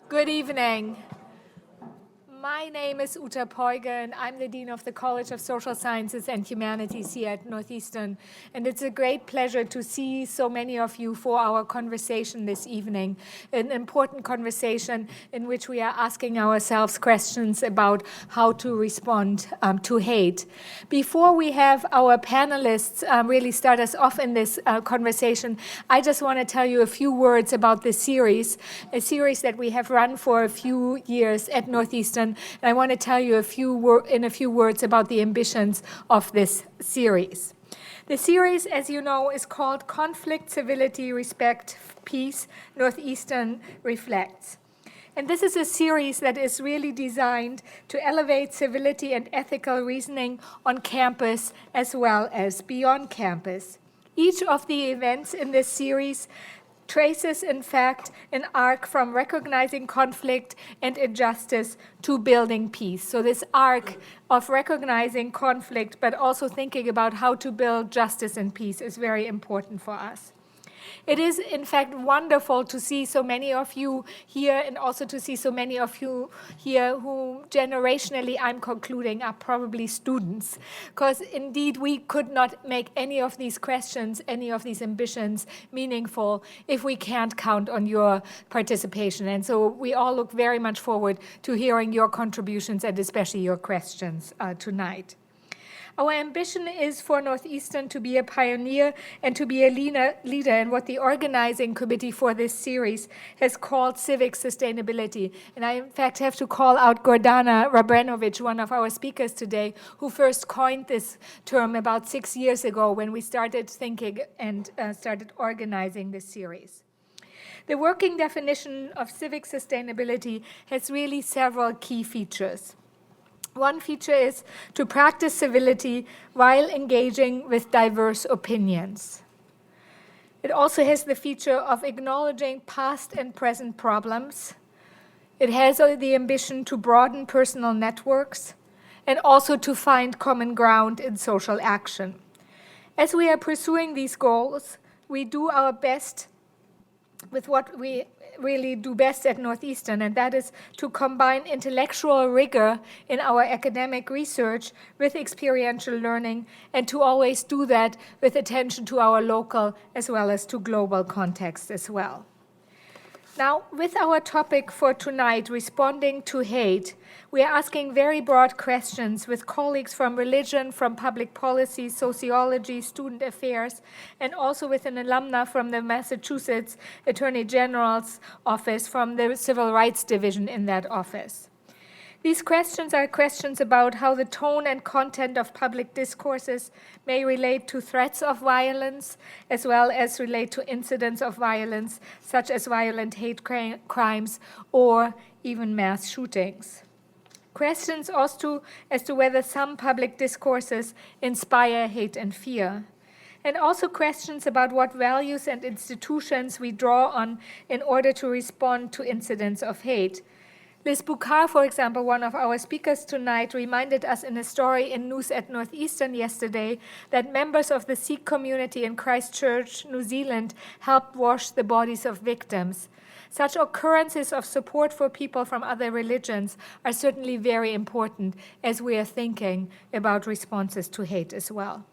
Good evening. My name is Uta Poige, and I'm the Dean of the College of Social Sciences and Humanities here at Northeastern. And it's a great pleasure to see so many of you for our conversation this evening, an important conversation in which we are asking ourselves questions about how to respond to hate. Before we have our panelists really start us off in this conversation, I just want to tell you a few words about this series, a series that we have run for a few years at Northeastern. And I want to tell you in a few words about the ambitions of this series. The series, as you know, is called Conflict, Civility, Respect, Peace, Northeastern Reflects. And this is a series that is really designed to elevate civility and ethical reasoning on campus as well as beyond campus. Each of the events in this series traces, in fact, an arc from recognizing conflict and injustice to building peace. So this arc of recognizing conflict, but also thinking about how to build justice and peace is very important for us. It is, in fact, wonderful to see so many of you here and also to see so many of you here who generationally, I'm concluding, are probably students. Because indeed, we could not make any of these questions, any of these ambitions meaningful if we can't count on your participation. And so we all look very much forward to hearing your contributions and especially your questions tonight. Our ambition is for Northeastern to be a pioneer and to be a leader in what the organizing committee for this series has called civic sustainability. And I, in fact, have to call out Gordana Rabrenovic, one of our speakers today, who first coined this term about 6 years ago when we started thinking and started organizing this series. The working definition of civic sustainability has really several key features. One feature is to practice civility while engaging with diverse opinions. It also has the feature of acknowledging past and present problems. It has the ambition to broaden personal networks and also to find common ground in social action. As we are pursuing these goals, we do our best with what we really do best at Northeastern, and that is to combine intellectual rigor in our academic research with experiential learning, and to always do that with attention to our local as well as to global context as well. Now, with our topic for tonight, responding to hate, we are asking very broad questions with colleagues from religion, from public policy, sociology, student affairs, and also with an alumna from the Massachusetts Attorney General's office, from the Civil Rights Division in that office. These questions are questions about how the tone and content of public discourses may relate to threats of violence, as well as relate to incidents of violence, such as violent hate crimes or even mass shootings. Questions also as to whether some public discourses inspire hate and fear. And also questions about what values and institutions we draw on in order to respond to incidents of hate. Liz Bucar, for example, one of our speakers tonight, reminded us in a story in News at Northeastern yesterday that members of the Sikh community in Christchurch, New Zealand, helped wash the bodies of victims. Such occurrences of support for people from other religions are certainly very important as we are thinking about responses to hate as well.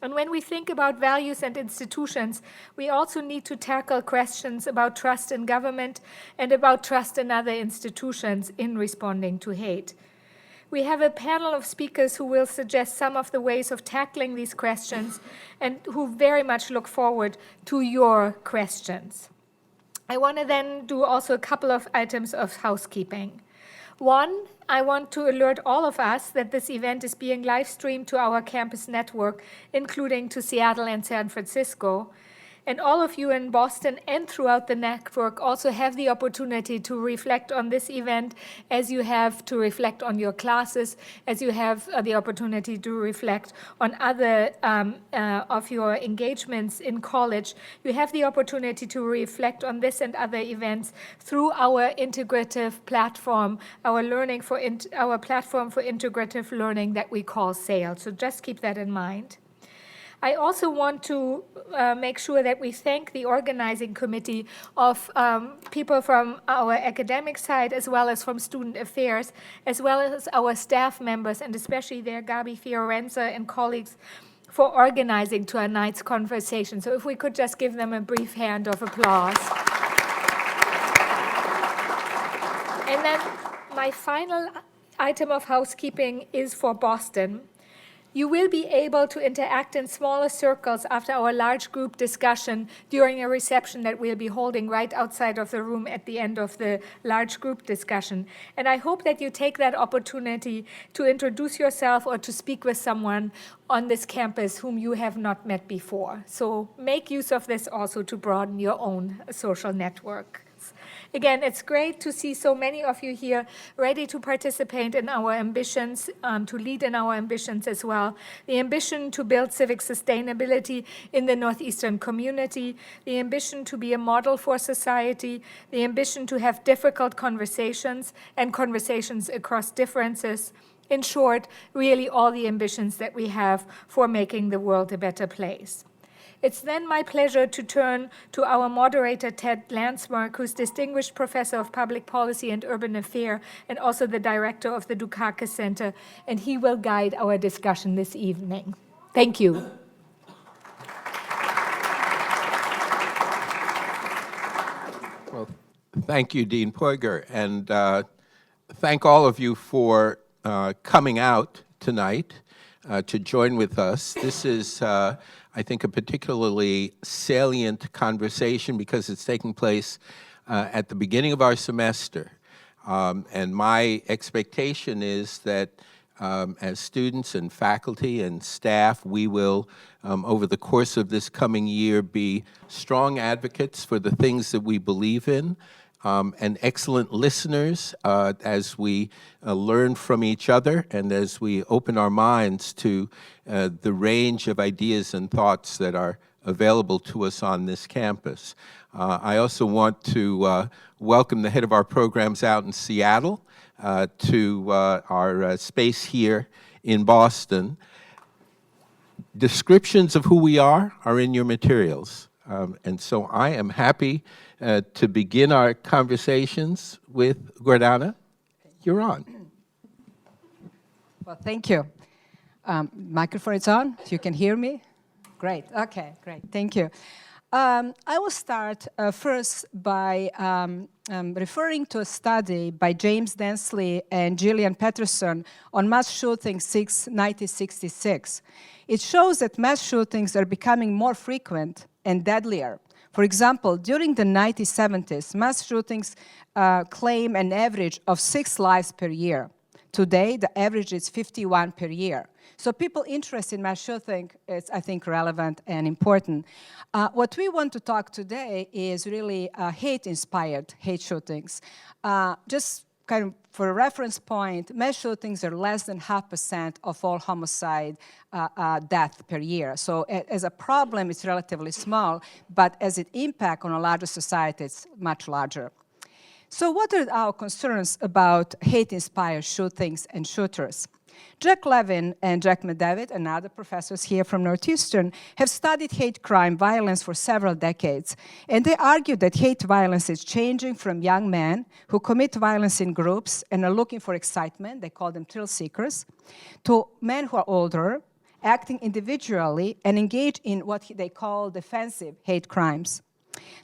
And when we think about values and institutions, we also need to tackle questions about trust in government and about trust in other institutions in responding to hate. We have a panel of speakers who will suggest some of the ways of tackling these questions and who very much look forward to your questions. I want to then do also a couple of items of housekeeping. One, I want to alert all of us that this event is being live streamed to our campus network, including to Seattle and San Francisco. And all of you in Boston and throughout the network also have the opportunity to reflect on this event as you have to reflect on your classes, as you have the opportunity to reflect on other of your engagements in college. You have the opportunity to reflect on this and other events through our integrative platform, our platform for integrative learning that we call SAIL. So just keep that in mind. I also want to make sure that we thank the organizing committee of people from our academic side, as well as from student affairs, as well as our staff members, and especially their Gabi Fiorenza and colleagues, for organizing tonight's conversation. So if we could just give them a brief hand of applause. And then my final item of housekeeping is for Boston. You will be able to interact in smaller circles after our large group discussion during a reception that we'll be holding right outside of the room at the end of the large group discussion. And I hope that you take that opportunity to introduce yourself or to speak with someone on this campus whom you have not met before. So make use of this also to broaden your own social network. Again, it's great to see so many of you here ready to participate in our ambitions, to lead in our ambitions as well. The ambition to build civic sustainability in the Northeastern community, the ambition to be a model for society, the ambition to have difficult conversations and conversations across differences. In short, really all the ambitions that we have for making the world a better place. It's then my pleasure to turn to our moderator, Ted Landsmark, who's Distinguished Professor of Public Policy and Urban Affairs and also the Director of the Dukakis Center, and he will guide our discussion this evening. Thank you. Well, thank you, Dean Puiger, and thank all of you for coming out tonight to join with us. This is I think, a particularly salient conversation because it's taking place at the beginning of our semester. And my expectation is that as students and faculty and staff, we will, over the course of this coming year, be strong advocates for the things that we believe in, and excellent listeners as we learn from each other and as we open our minds to the range of ideas and thoughts that are available to us on this campus. I also want to welcome the head of our programs out in Seattle to our space here in Boston. Descriptions of who we are in your materials. And so I am happy to begin our conversations with Gordana. You're on. Well, thank you. Microphone is on, so you can hear me? Great, okay, great, thank you. I will start first by referring to a study by James Densley and Gillian Peterson on mass shootings since 1966. It shows that mass shootings are becoming more frequent and deadlier. For example, during the 1970s, mass shootings claim an average of 6 lives per year. Today, the average is 51 per year. So people interested in mass shooting is, I think, relevant and important. What we want to talk today is really hate-inspired hate shootings. Just kind of for a reference point, mass shootings are less than 0.5% of all homicide death per year. So as a problem, it's relatively small, but as an impact on a larger society, it's much larger. So what are our concerns about hate-inspired shootings and shooters? Jack Levin and Jack McDavid, and other professors here from Northeastern, have studied hate crime violence for several decades. And they argue that hate violence is changing from young men who commit violence in groups and are looking for excitement, they call them thrill seekers, to men who are older, acting individually and engage in what they call defensive hate crimes.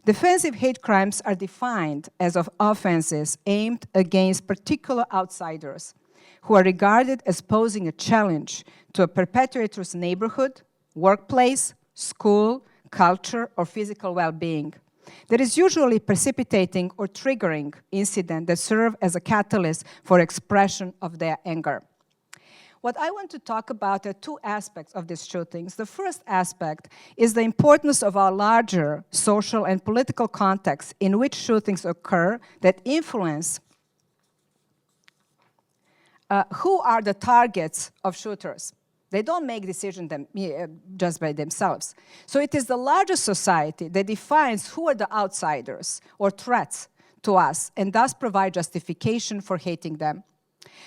Defensive hate crimes are defined as offenses aimed against particular outsiders who are regarded as posing a challenge to a perpetrator's neighborhood, workplace, school, culture, or physical well-being. There is usually precipitating or triggering incident that serve as a catalyst for expression of their anger. What I want to talk about are two aspects of these shootings. The first aspect is the importance of our larger social and political context in which shootings occur that influence who are the targets of shooters. They don't make decisions just by themselves. So it is the larger society that defines who are the outsiders or threats to us and thus provide justification for hating them.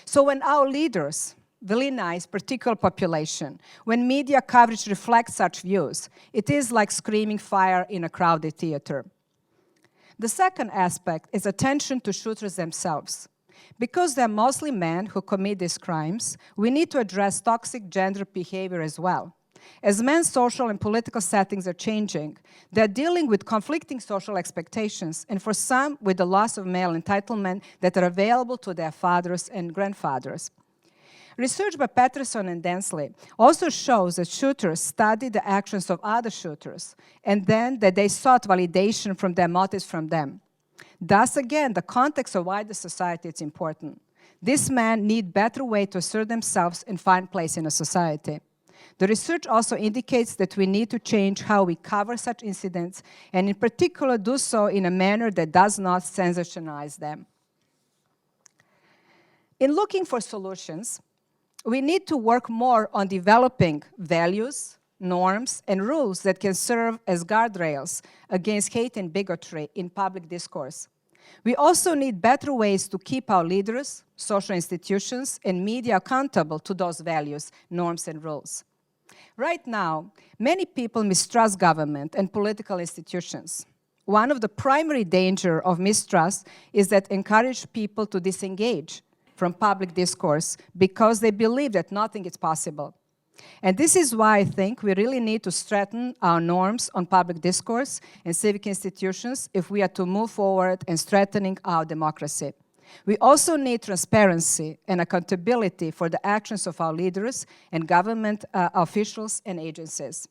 So when our leaders villainize particular population. When media coverage reflects such views, it is like screaming fire in a crowded theater. The second aspect is attention to shooters themselves. Because they're mostly men who commit these crimes, we need to address toxic gender behavior as well. As men's social and political settings are changing, they're dealing with conflicting social expectations, and for some, with the loss of male entitlement that are available to their fathers and grandfathers. Research by Patterson and Densley also shows that shooters study the actions of other shooters, and then that they sought validation from their motives from them. Thus, again, the context of wider society is important. These men need better way to assert themselves and find place in a society. The research also indicates that we need to change how we cover such incidents, and in particular do so in a manner that does not sensationalize them. In looking for solutions, we need to work more on developing values, norms, and rules that can serve as guardrails against hate and bigotry in public discourse. We also need better ways to keep our leaders, social institutions, and media accountable to those values, norms, and rules. Right now, many people mistrust government and political institutions. One of the primary dangers of mistrust is that it encourages people to disengage from public discourse because they believe that nothing is possible. And this is why I think we really need to strengthen our norms on public discourse and civic institutions if we are to move forward in strengthening our democracy. We also need transparency and accountability for the actions of our leaders and government officials and agencies.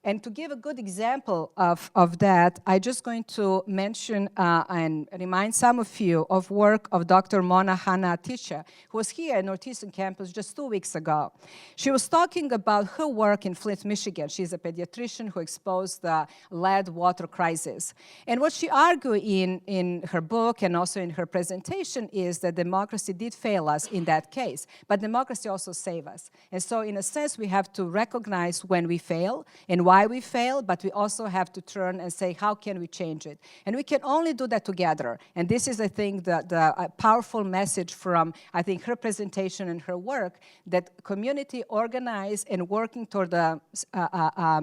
And to give a good example of that, I'm just going to mention and remind some of you of work of Dr. Mona Hanna-Attisha, who was here at Northeastern campus just 2 weeks ago. She was talking about her work in Flint, Michigan. She's a pediatrician who exposed the lead water crisis. And what she argued in her book and also in her presentation is that democracy did fail us in that case, but democracy also saved us. And so in a sense, we have to recognize when we fail and why we fail, but we also have to turn and say, how can we change it? And we can only do that together. And this is, I think, the powerful message from, I think, her presentation and her work, that community organized and working toward the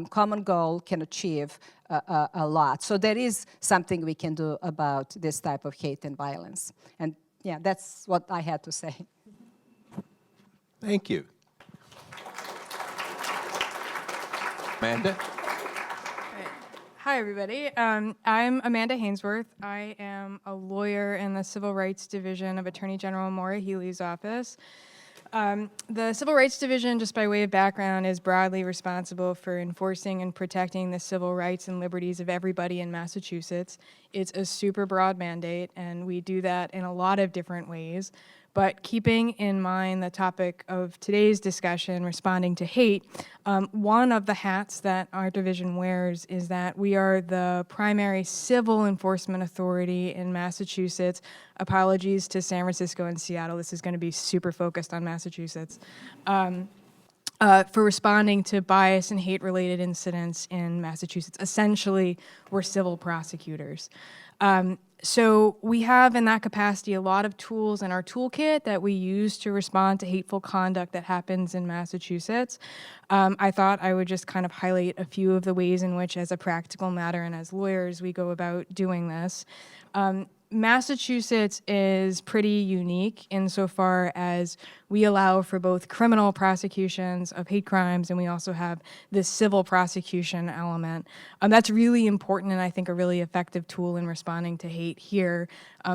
common goal can achieve a lot. So there is something we can do about this type of hate and violence. And yeah, that's what I had to say. Thank you. Amanda? Hi, everybody. I'm Amanda Hainsworth. I am a lawyer in the Civil Rights Division of Attorney General Maura Healey's office. The Civil Rights Division, just by way of background, is broadly responsible for enforcing and protecting the civil rights and liberties of everybody in Massachusetts. It's a super broad mandate, and we do that in a lot of different ways. But keeping in mind the topic of today's discussion, responding to hate, one of the hats that our division wears is that we are the primary civil enforcement authority in Massachusetts. Apologies to San Francisco and Seattle. This is going to be super focused on Massachusetts. For responding to bias and hate-related incidents in Massachusetts. Essentially, we're civil prosecutors. So we have, in that capacity, a lot of tools in our toolkit that we use to respond to hateful conduct that happens in Massachusetts. I thought I would just kind of highlight a few of the ways in which, as a practical matter and as lawyers, we go about doing this. Massachusetts is pretty unique insofar as we allow for both criminal prosecutions of hate crimes, and we also have this civil prosecution element. That's really important and I think a really effective tool in responding to hate here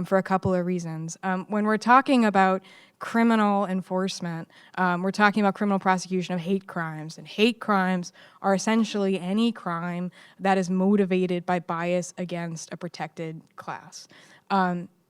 for a couple of reasons. When we're talking about criminal enforcement, we're talking about criminal prosecution of hate crimes, and hate crimes are essentially any crime that is motivated by bias against a protected class.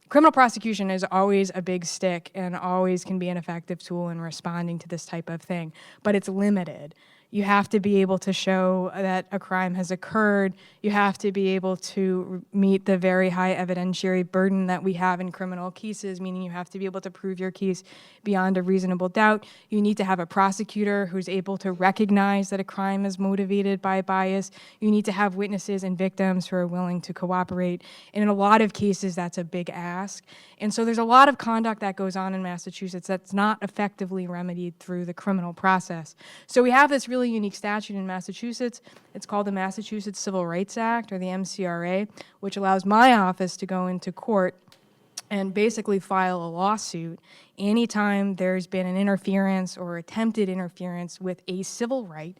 Criminal prosecution is always a big stick and always can be an effective tool in responding to this type of thing, but it's limited. You have to be able to show that a crime has occurred. You have to be able to meet the very high evidentiary burden that we have in criminal cases, meaning you have to be able to prove your case beyond a reasonable doubt. You need to have a prosecutor who's able to recognize that a crime is motivated by bias. You need to have witnesses and victims who are willing to cooperate. And in a lot of cases, that's a big ask. And so there's a lot of conduct that goes on in Massachusetts that's not effectively remedied through the criminal process. So we have this really unique statute in Massachusetts. It's called the Massachusetts Civil Rights Act, or the MCRA, which allows my office to go into court and basically file a lawsuit anytime there's been an interference or attempted interference with a civil right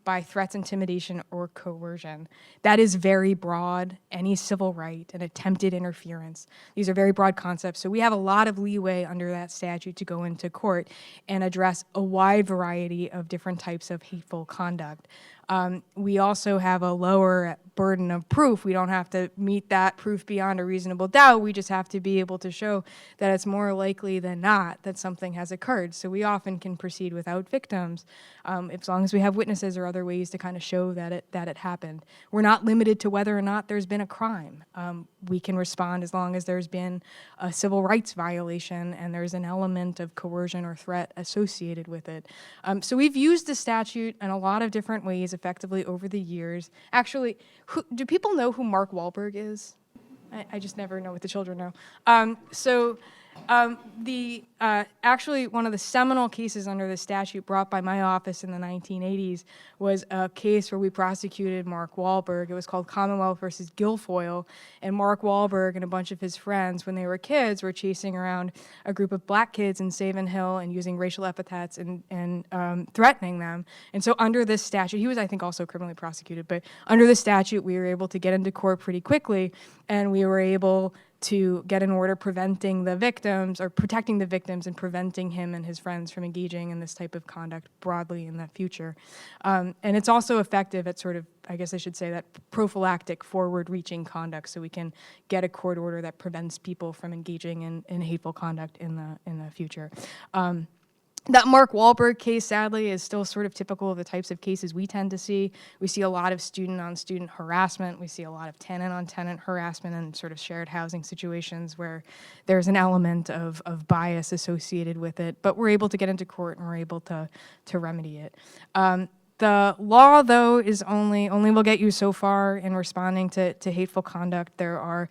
by threats, intimidation, or coercion. That is very broad, any civil right, and attempted interference. These are very broad concepts, so we have a lot of leeway under that statute to go into court and address a wide variety of different types of hateful conduct. We also have a lower burden of proof. We don't have to meet that proof beyond a reasonable doubt. We just have to be able to show that it's more likely than not that something has occurred. So we often can proceed without victims, as long as we have witnesses or other ways to kind of show that it happened. We're not limited to whether or not there's been a crime. We can respond as long as there's been a civil rights violation and there's an element of coercion or threat associated with it. So we've used the statute in a lot of different ways effectively over the years. Actually, do people know who Mark Wahlberg is? I just never know what the children know. Actually, one of the seminal cases under the statute brought by my office in the 1980s was a case where we prosecuted Mark Wahlberg. It was called Commonwealth versus Guilfoyle, and Mark Wahlberg and a bunch of his friends, when they were kids, were chasing around a group of black kids in Savin Hill and using racial epithets and threatening them. And so under this statute, he was, I think, also criminally prosecuted, but under the statute, we were able to get into court pretty quickly, and we were able to get an order preventing the victims or protecting the victims and preventing him and his friends from engaging in this type of conduct broadly in the future. And it's also effective at sort of, I guess I should say, that prophylactic forward-reaching conduct, so we can get a court order that prevents people from engaging in hateful conduct in the future. That Mark Wahlberg case, sadly, is still sort of typical of the types of cases we tend to see. We see a lot of student-on-student harassment. We see a lot of tenant-on-tenant harassment and sort of shared housing situations where there's an element of bias associated with it. But we're able to get into court and we're able to remedy it. The law, though, is only will get you so far in responding to hateful conduct. There are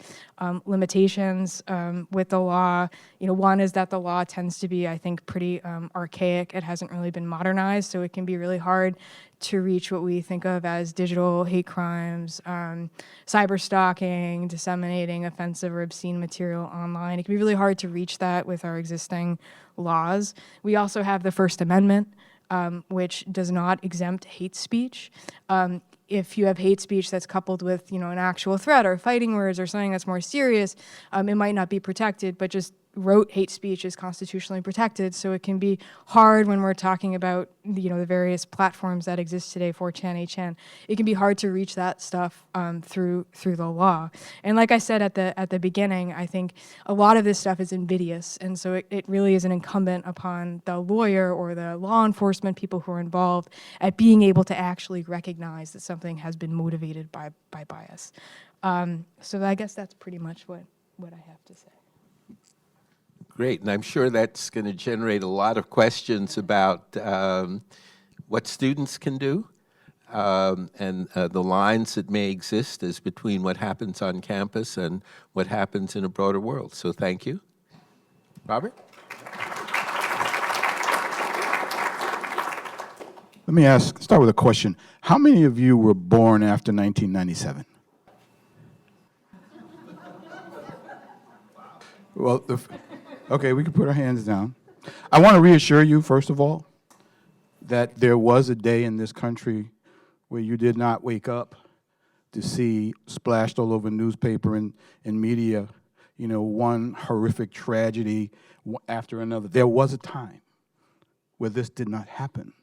limitations with the law. You know, one is that the law tends to be, I think, pretty archaic. It hasn't really been modernized, so it can be really hard to reach what we think of as digital hate crimes, cyber stalking, disseminating offensive or obscene material online. It can be really hard to reach that with our existing laws. We also have the First Amendment, which does not exempt hate speech. If you have hate speech that's coupled with, an actual threat or fighting words or something that's more serious, it might not be protected, but just rote hate speech is constitutionally protected, so it can be hard when we're talking about, the various platforms that exist today, 4chan, 8chan. It can be hard to reach that stuff through the law. And like I said at the beginning, I think a lot of this stuff is invidious, and so it really is an incumbent upon the lawyer or the law enforcement people who are involved at being able to actually recognize that something has been motivated by bias. So I guess that's pretty much what I have to say. Great, and I'm sure that's going to generate a lot of questions about what students can do and the lines that may exist as between what happens on campus and what happens in a broader world. So thank you. Robert? Let me start with a question. How many of you were born after 1997? Well, okay, we can put our hands down. I want to reassure you, first of all, that there was a day in this country where you did not wake up to see splashed all over newspaper and media, one horrific tragedy after another. There was a time where this did not happen.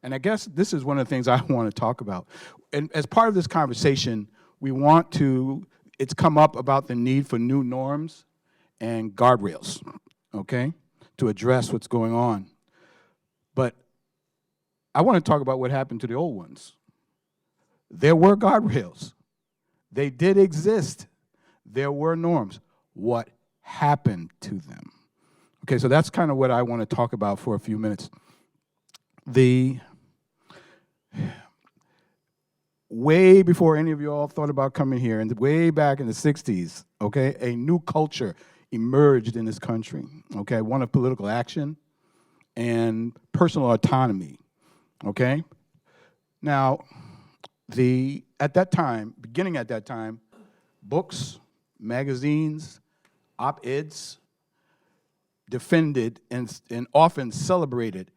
And I guess this is one of the things I want to talk about. And as part of this conversation, it's come up about the need for new norms and guardrails, okay, to address what's going on. But I want to talk about what happened to the old ones. There were guardrails. They did exist. There were norms. What happened to them? Okay, so that's kind of what I want to talk about for a few minutes. Way before any of you all thought about coming here, and way back in the 60s, okay, a new culture emerged in this country, okay, one of political action and personal autonomy, okay? Now, at that time, beginning at that time, books, magazines, op-eds defended and often celebrated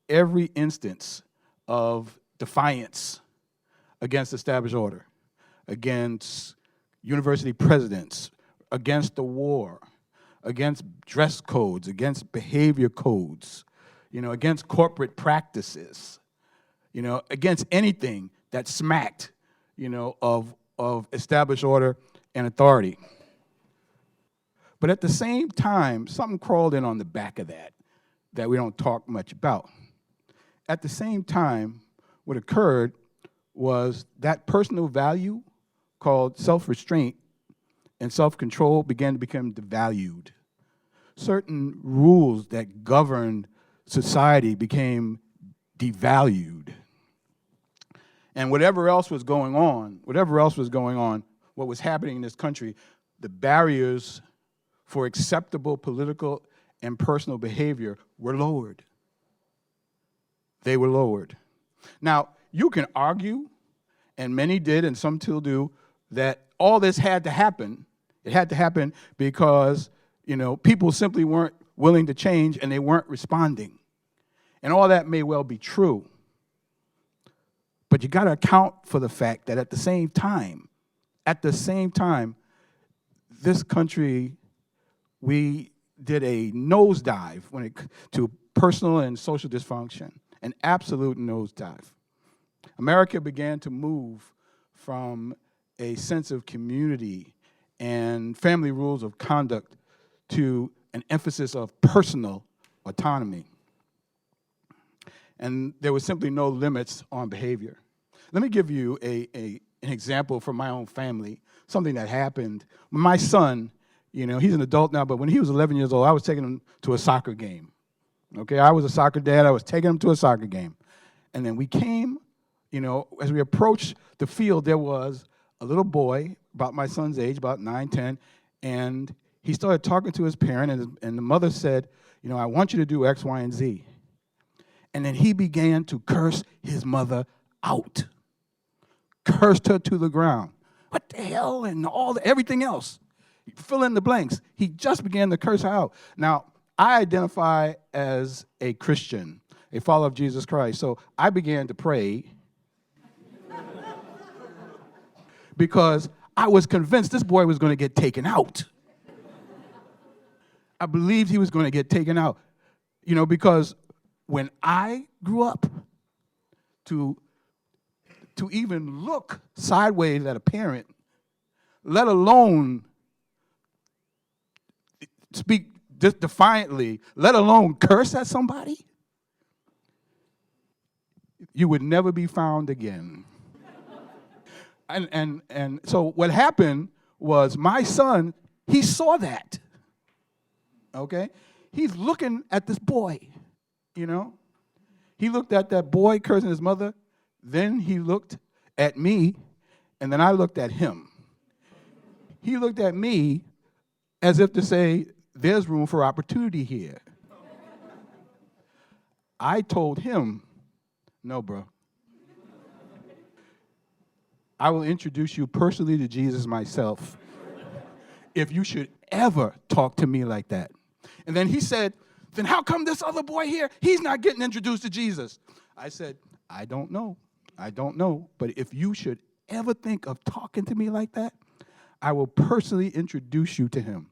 every instance of defiance against established order, against university presidents, against the war, against dress codes, against behavior codes, against corporate practices, against anything that smacked, of established order and authority. But at the same time, something crawled in on the back of that we don't talk much about. At the same time, what occurred was that personal value called self-restraint and self-control began to become devalued. Certain rules that governed society became devalued. And whatever else was going on, what was happening in this country, the barriers for acceptable political and personal behavior were lowered. They were lowered. Now, you can argue, and many did, and some still do, that all this had to happen. It had to happen because, people simply weren't willing to change and they weren't responding. And all that may well be true. But you got to account for the fact that at the same time, this country, we did a nosedive to personal and social dysfunction, an absolute nosedive. America began to move from a sense of community and family rules of conduct to an emphasis of personal autonomy. And there was simply no limits on behavior. Let me give you an example from my own family, something that happened. My son, he's an adult now, but when he was 11 years old, I was taking him to a soccer game. Okay, I was a soccer dad. I was taking him to a soccer game. And then we came, as we approached the field, there was a little boy about my son's age, about 9, 10, and he started talking to his parent, and the mother said, I want you to do X, Y, and Z. And then he began to curse his mother out. Cursed her to the ground. What the hell? And everything else. Fill in the blanks. He just began to curse her out. Now, I identify as a Christian, a follower of Jesus Christ. So I began to pray because I was convinced this boy was going to get taken out. I believed he was going to get taken out. Because when I grew up, to even look sideways at a parent, let alone speak defiantly, let alone curse at somebody, you would never be found again. And so what happened was my son, he saw that. Okay? He's looking at this boy, He looked at that boy cursing his mother, then he looked at me, and then I looked at him. He looked at me as if to say, there's room for opportunity here. I told him, no, bro. I will introduce you personally to Jesus myself if you should ever talk to me like that. And then he said, then how come this other boy here, he's not getting introduced to Jesus? I said, I don't know. But if you should ever think of talking to me like that, I will personally introduce you to him.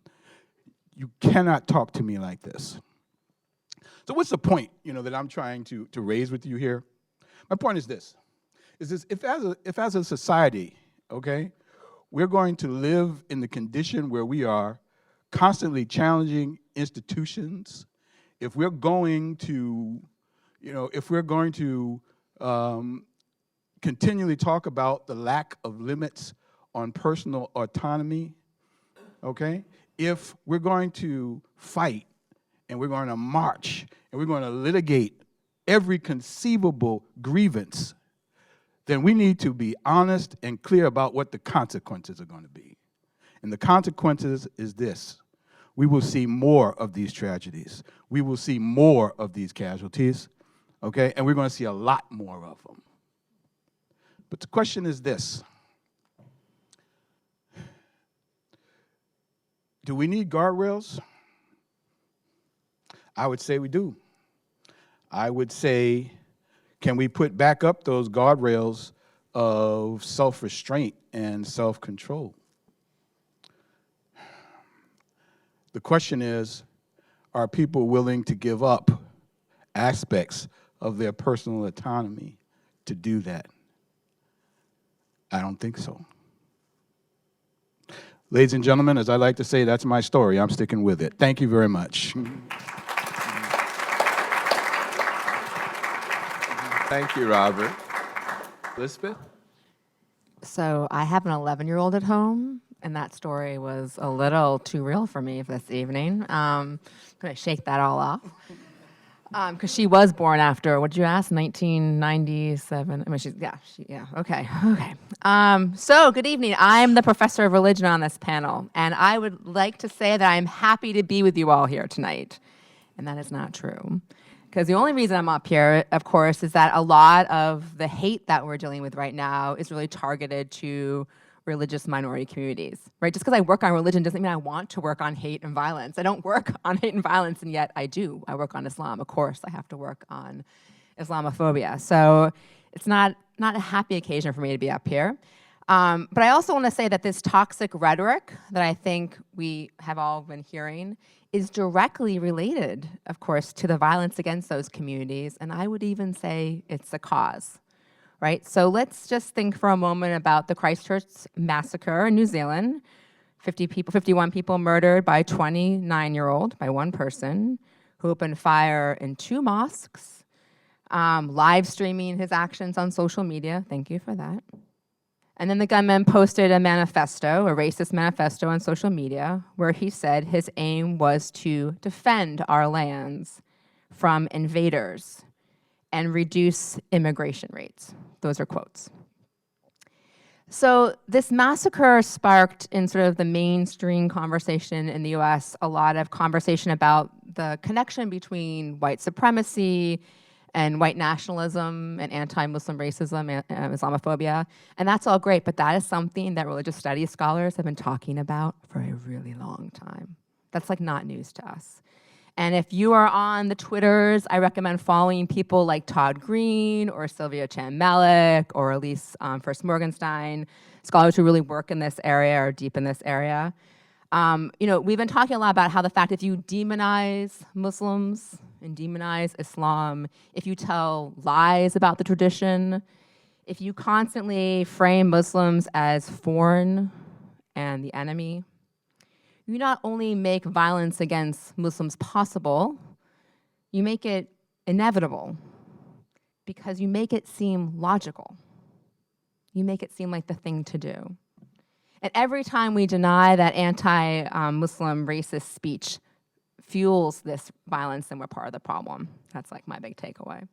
You cannot talk to me like this. So what's the point, that I'm trying to raise with you here? My point is this, if as a society, okay, we're going to live in the condition where we are constantly challenging institutions, if we're going to continually talk about the lack of limits on personal autonomy, okay? If we're going to fight and we're going to march and we're going to litigate every conceivable grievance, then we need to be honest and clear about what the consequences are going to be. And the consequences is this. We will see more of these tragedies. We will see more of these casualties, okay? And we're going to see a lot more of them. But the question is this. Do we need guardrails? I would say we do. I would say, can we put back up those guardrails of self-restraint and self-control? The question is, are people willing to give up aspects of their personal autonomy to do that? I don't think so. Ladies and gentlemen, as I like to say, that's my story. I'm sticking with it. Thank you very much. Thank you, Robert. Elizabeth? So I have an 11-year-old at home, and that story was a little too real for me this evening. I'm going to shake that all off. Because she was born after, what did you ask, 1997? I mean, okay. So good evening. I'm the professor of religion on this panel, and I would like to say that I'm happy to be with you all here tonight. And that is not true. Because the only reason I'm up here, of course, is that a lot of the hate that we're dealing with right now is really targeted to religious minority communities, right? Just because I work on religion doesn't mean I want to work on hate and violence. I don't work on hate and violence, and yet I do. I work on Islam. Of course, I have to work on Islamophobia. So it's not a happy occasion for me to be up here. But I also want to say that this toxic rhetoric that I think we have all been hearing is directly related, of course, to the violence against those communities, and I would even say it's the cause. Right? So let's just think for a moment about the Christchurch massacre in New Zealand. 51 people murdered by a 29-year-old, by one person, who opened fire in 2 mosques, live streaming his actions on social media. Thank you for that. And then the gunman posted a manifesto, a racist manifesto on social media, where he said his aim was to defend our lands from invaders and reduce immigration rates. Those are quotes. So this massacre sparked in sort of the mainstream conversation in the US, a lot of conversation about the connection between white supremacy and white nationalism and anti-Muslim racism and Islamophobia. And that's all great, but that is something that religious studies scholars have been talking about for a really long time. That's like not news to us. And if you are on the Twitters, I recommend following people like Todd Green or Sylvia Chan-Malik or Elise Furst-Morgenstein, scholars who really work in this area or deep in this area. We've been talking a lot about how the fact if you demonize Muslims and demonize Islam, if you tell lies about the tradition, if you constantly frame Muslims as foreign and the enemy, you not only make violence against Muslims possible, you make it inevitable because you make it seem logical. You make it seem like the thing to do. And every time we deny that anti-Muslim racist speech fuels this violence, then we're part of the problem. That's like my big takeaway.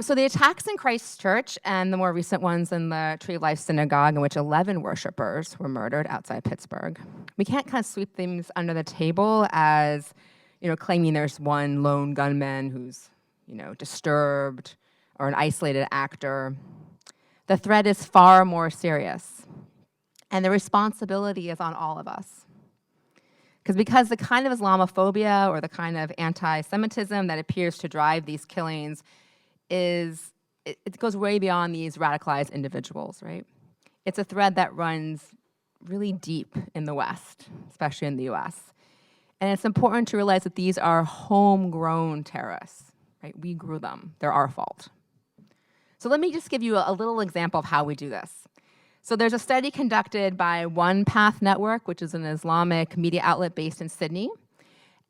So the attacks in Christchurch and the more recent ones in the Tree of Life Synagogue, in which 11 worshipers were murdered outside Pittsburgh, we can't kind of sweep things under the table as, claiming there's one lone gunman who's, disturbed or an isolated actor. The threat is far more serious, and the responsibility is on all of us. Because the kind of Islamophobia or the kind of anti-Semitism that appears to drive these killings it goes way beyond these radicalized individuals, right? It's a thread that runs really deep in the West, especially in the US. And it's important to realize that these are homegrown terrorists, right? We grew them. They're our fault. So let me just give you a little example of how we do this. So there's a study conducted by One Path Network, which is an Islamic media outlet based in Sydney.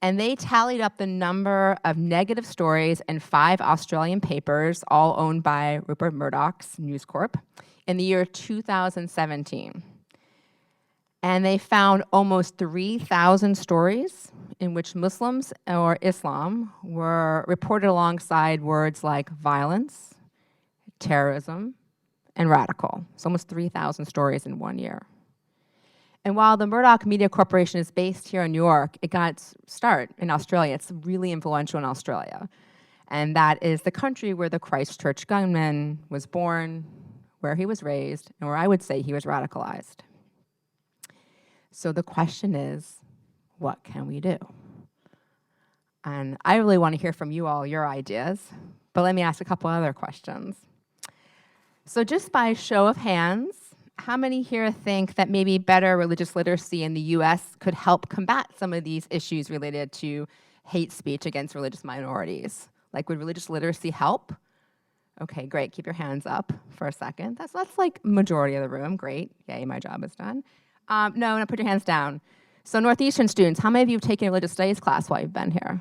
And they tallied up the number of negative stories in 5 Australian papers, all owned by Rupert Murdoch's News Corp, in the year 2017. And they found almost 3,000 stories in which Muslims or Islam were reported alongside words like violence, terrorism, and radical. So almost 3,000 stories in 1 year. And while the Murdoch Media Corporation is based here in New York, it got its start in Australia. It's really influential in Australia. And that is the country where the Christchurch gunman was born, where he was raised, and where I would say he was radicalized. So the question is, what can we do? And I really want to hear from you all, your ideas, but let me ask a couple other questions. So just by show of hands, how many here think that maybe better religious literacy in the US could help combat some of these issues related to hate speech against religious minorities? Like, would religious literacy help? Okay, great, keep your hands up for a second. That's like majority of the room, great, yay, my job is done. No, put your hands down. So Northeastern students, how many of you have taken a religious studies class while you've been here?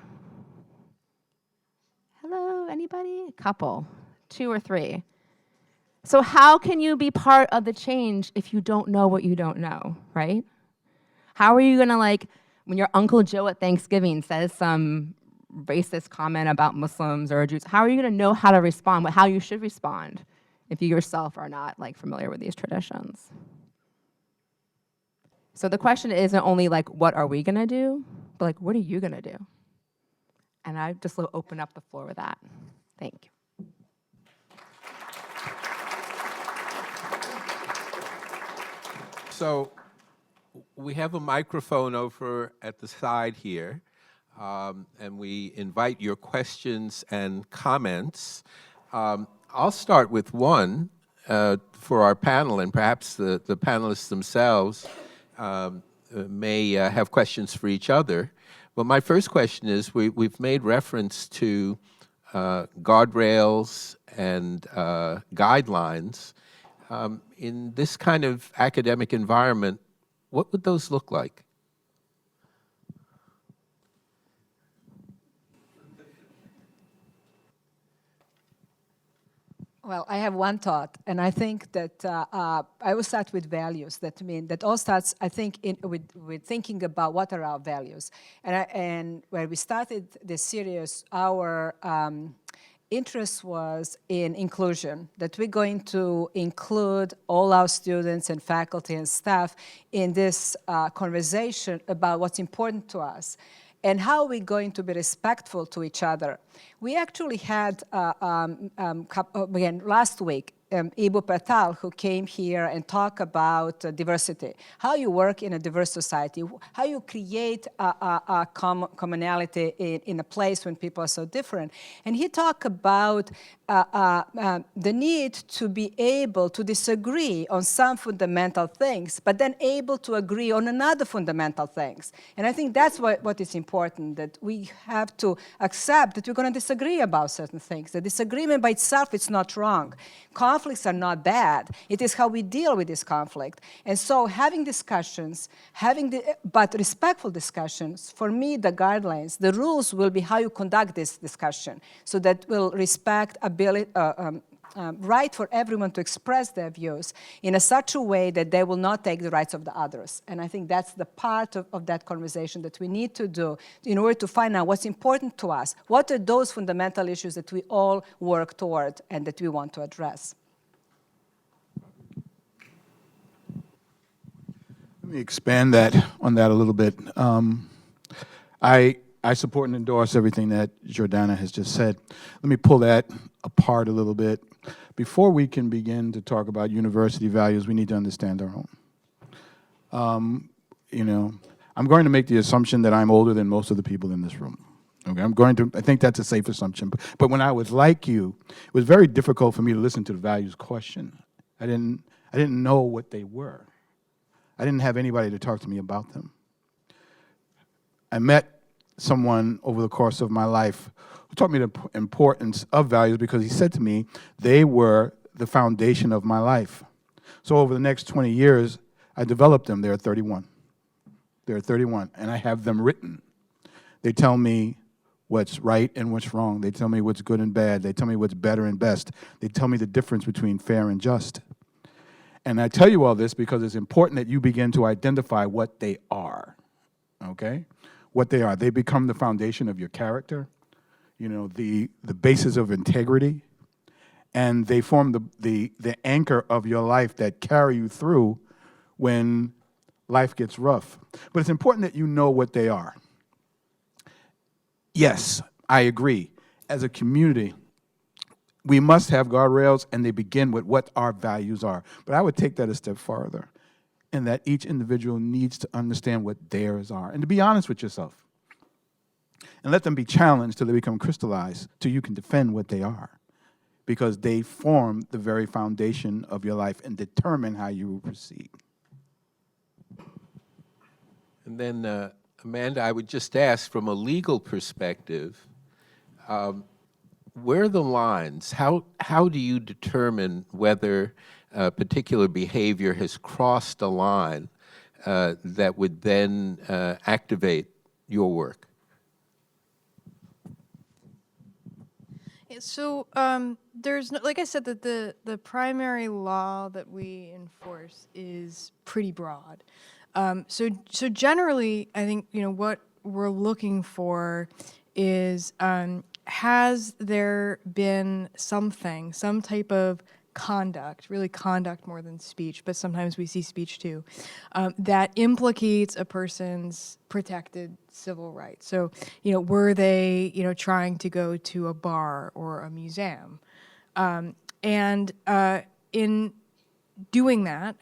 Hello, anybody? A couple, 2 or 3. So how can you be part of the change if you don't know what you don't know, right? How are you gonna, like, when your Uncle Joe at Thanksgiving says some racist comment about Muslims or Jews, how are you gonna know how to respond, how you should respond if you yourself are not, like, familiar with these traditions? So the question isn't only like, what are we gonna do, but like, what are you gonna do? And I just will open up the floor with that. Thank you. So we have a microphone over at the side here, and we invite your questions and comments. I'll start with one for our panel, and perhaps the panelists themselves may have questions for each other. But my first question is, we've made reference to guardrails and guidelines. In this kind of academic environment, what would those look like? Well, I have one thought, and I think that I will start with values. That all starts, I think, with thinking about what are our values. And when we started this series, our interest was in inclusion, that we're going to include all our students and faculty and staff in this conversation about what's important to us and how we're going to be respectful to each other. We actually had, again, last week, Ibu Patel, who came here and talked about diversity, how you work in a diverse society, how you create a commonality in a place when people are so different. And he talked about the need to be able to disagree on some fundamental things, but then able to agree on another fundamental things. And I think that's what is important, that we have to accept that we're going to disagree about certain things. The disagreement by itself is not wrong. Conflicts are not bad. It is how we deal with this conflict. And so having discussions, but respectful discussions, for me, the guidelines, the rules will be how you conduct this discussion, so that will respect right for everyone to express their views in such a way that they will not take the rights of the others. And I think that's the part of that conversation that we need to do in order to find out what's important to us. What are those fundamental issues that we all work toward and that we want to address? Let me expand on that a little bit. I support and endorse everything that Gordana has just said. Let me pull that apart a little bit. Before we can begin to talk about university values, we need to understand our own. I'm going to make the assumption that I'm older than most of the people in this room. Okay, I think that's a safe assumption. But when I was like you, it was very difficult for me to listen to the values question. I didn't know what they were. I didn't have anybody to talk to me about them. I met someone over the course of my life who taught me the importance of values, because he said to me, they were the foundation of my life. So over the next 20 years, I developed them. There are 31. There are 31, and I have them written. They tell me what's right and what's wrong. They tell me what's good and bad. They tell me what's better and best. They tell me the difference between fair and just. And I tell you all this because it's important that you begin to identify what they are, okay? What they are. They become the foundation of your character, you know, the basis of integrity, and they form the anchor of your life that carry you through when life gets rough. But it's important that you know what they are. Yes, I agree. As a community, we must have guardrails, and they begin with what our values are. But I would take that a step farther, in that each individual needs to understand what theirs are, and to be honest with yourself. And let them be challenged till they become crystallized, till you can defend what they are, because they form the very foundation of your life and determine how you will proceed. And then, Amanda, I would just ask, from a legal perspective, where are the lines? How do you determine whether a particular behavior has crossed a line that would then activate your work? Yeah, so there's no, like I said, that the primary law that we enforce is pretty broad. So generally, I think, you know, what we're looking for is, has there been something, some type of conduct, really conduct more than speech, but sometimes we see speech too, that implicates a person's protected civil rights. So, you know, were they, you know, trying to go to a bar or a museum? And in doing that,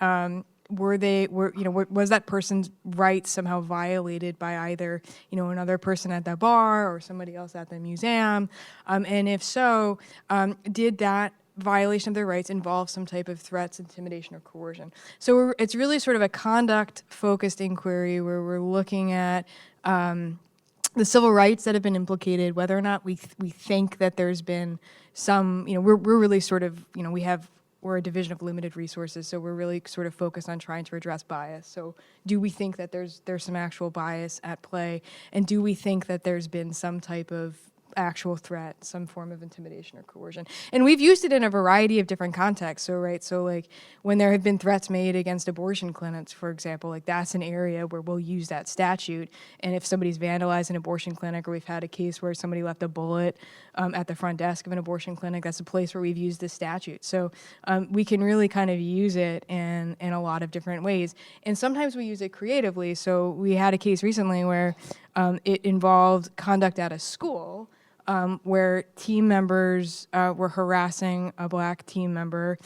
was that person's rights somehow violated by either, you know, another person at the bar or somebody else at the museum? And if so, did that violation of their rights involve some type of threats, intimidation, or coercion? So it's really sort of a conduct-focused inquiry where we're looking at the civil rights that have been implicated, whether or not we think that there's been some, you know, we're really sort of, you know, we're a division of limited resources, so we're really sort of focused on trying to address bias. So do we think that there's some actual bias at play? And do we think that there's been some type of actual threat, some form of intimidation or coercion? And we've used it in a variety of different contexts. So, right, so like when there have been threats made against abortion clinics, for example, like that's an area where we'll use that statute. And if somebody's vandalized an abortion clinic, or we've had a case where somebody left a bullet at the front desk of an abortion clinic, that's a place where we've used this statute. So we can really kind of use it in a lot of different ways. And sometimes we use it creatively. So we had a case recently where it involved conduct at a school, where team members were harassing a black team member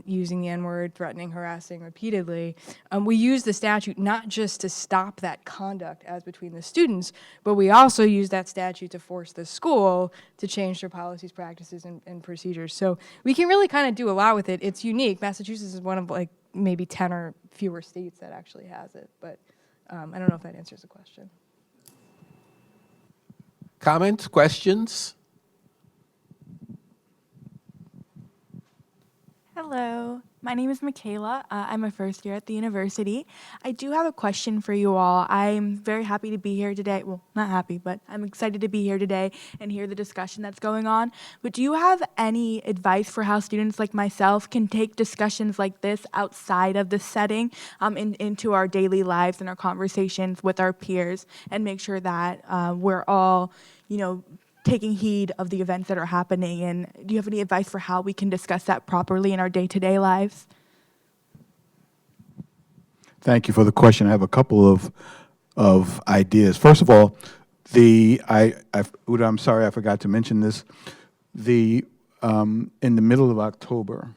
using the N-word, threatening, harassing repeatedly. We use the statute not just to stop that conduct as between the students, but we also use that statute to force the school to change their policies, practices, and procedures. So we can really kind of do a lot with it. It's unique. Massachusetts is one of like maybe 10 or fewer states that actually has it, but I don't know if that answers the question. Comments, questions? Hello, my name is Michaela. I'm a first year at the university. I do have a question for you all. I'm very happy to be here today. Well, not happy, but I'm excited to be here today and hear the discussion that's going on. But do you have any advice for how students like myself can take discussions like this outside of the setting into our daily lives and our conversations with our peers, and make sure that we're all, you know, taking heed of the events that are happening? And do you have any advice for how we can discuss that properly in our day-to-day lives? Thank you for the question. I have a couple of ideas. First of all, Uda, I'm sorry I forgot to mention this. In the middle of October,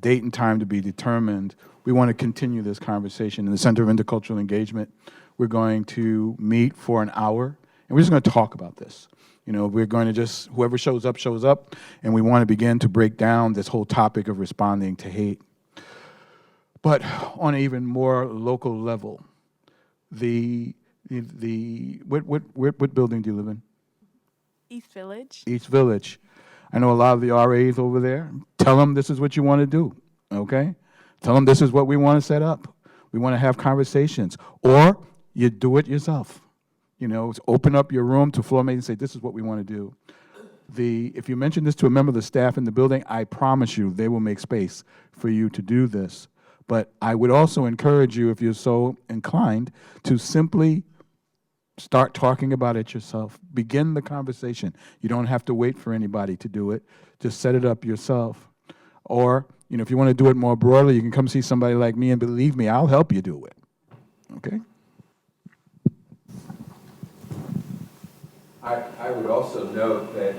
date and time to be determined, we want to continue this conversation. In the Center of Intercultural Engagement, we're going to meet for an hour, and we're just going to talk about this. You know, we're going to just, whoever shows up, and we want to begin to break down this whole topic of responding to hate. But on an even more local level, what building do you live in? East Village. East Village. I know a lot of the RAs over there. Tell them this is what you want to do, okay? Tell them this is what we want to set up. We want to have conversations. Or you do it yourself. You know, open up your room to floor mates and say, this is what we want to do. If you mention this to a member of the staff in the building, I promise you they will make space for you to do this. But I would also encourage you, if you're so inclined, to simply start talking about it yourself. Begin the conversation. You don't have to wait for anybody to do it. Just set it up yourself. Or, you know, if you want to do it more broadly, you can come see somebody like me, and believe me, I'll help you do it. Okay? I would also note that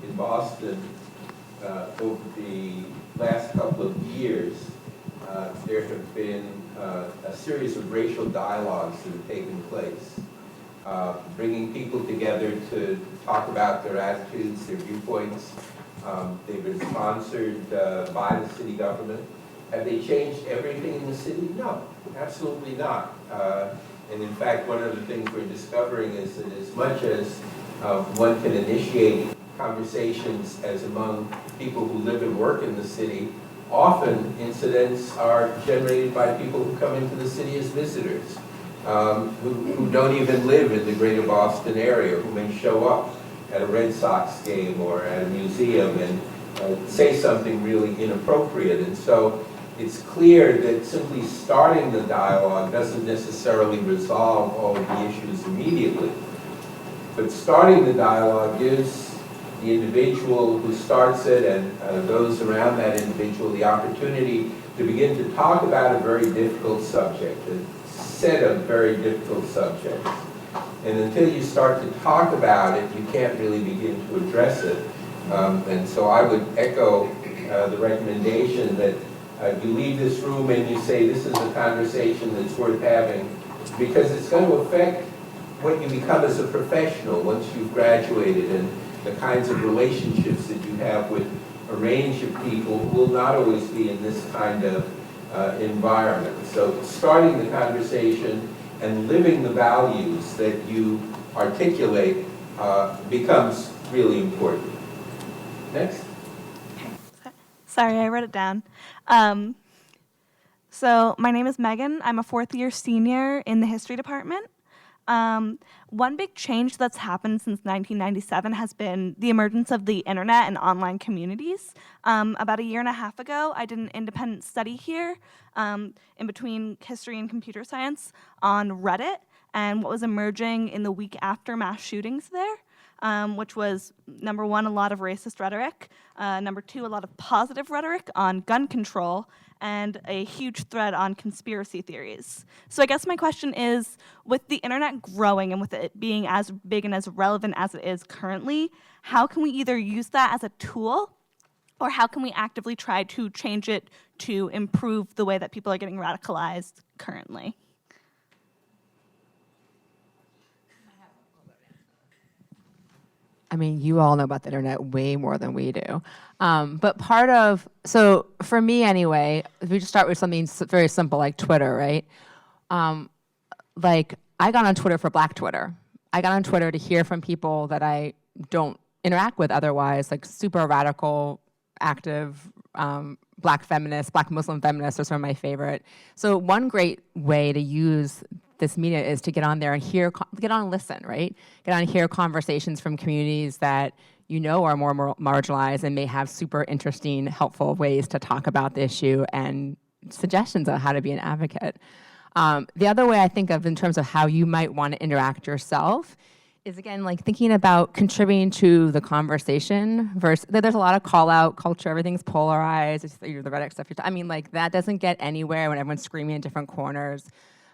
in Boston, over the last couple of years, there have been a series of racial dialogues that have taken place, bringing people together to talk about their attitudes, their viewpoints. They've been sponsored by the city government. Have they changed everything in the city? No, absolutely not. And in fact, one of the things we're discovering is that as much as one can initiate conversations as among people who live and work in the city, often incidents are generated by people who come into the city as visitors, who don't even live in the greater Boston area, who may show up at a Red Sox game or at a museum and say something really inappropriate. And so it's clear that simply starting the dialogue doesn't necessarily resolve all of the issues immediately. But starting the dialogue gives the individual who starts it and those around that individual the opportunity to begin to talk about a very difficult subject, a set of very difficult subjects. And until you start to talk about it, you can't really begin to address it. And so I would echo the recommendation that you leave this room and you say, this is a conversation that's worth having, because it's going to affect what you become as a professional once you've graduated, and the kinds of relationships that you have with a range of people who will not always be in this kind of environment. So starting the conversation and living the values that you articulate becomes really important. Next. Sorry, I wrote it down. So my name is Megan. I'm a fourth-year senior in the history department. One big change that's happened since 1997 has been the emergence of the internet and online communities. About a year and a half ago, I did an independent study here in between history and computer science on Reddit and what was emerging in the week after mass shootings there. Which was, number one, a lot of racist rhetoric, number two, a lot of positive rhetoric on gun control, and a huge thread on conspiracy theories. So I guess my question is, with the internet growing and with it being as big and as relevant as it is currently, how can we either use that as a tool, or how can we actively try to change it to improve the way that people are getting radicalized currently? I mean, you all know about the internet way more than we do. But so for me anyway, if we just start with something very simple like Twitter, right? Like, I got on Twitter for Black Twitter. I got on Twitter to hear from people that I don't interact with otherwise, like super radical, active, Black feminists, Black Muslim feminists are some of my favorite. So one great way to use this media is to get on there and get on and listen, right? Get on and hear conversations from communities that you know are more marginalized and may have super interesting, helpful ways to talk about the issue and suggestions on how to be an advocate. The other way I think of in terms of how you might want to interact yourself is, again, like thinking about contributing to the conversation versus, there's a lot of call out culture, everything's polarized, it's the Reddit stuff. I mean, like, that doesn't get anywhere when everyone's screaming in different corners.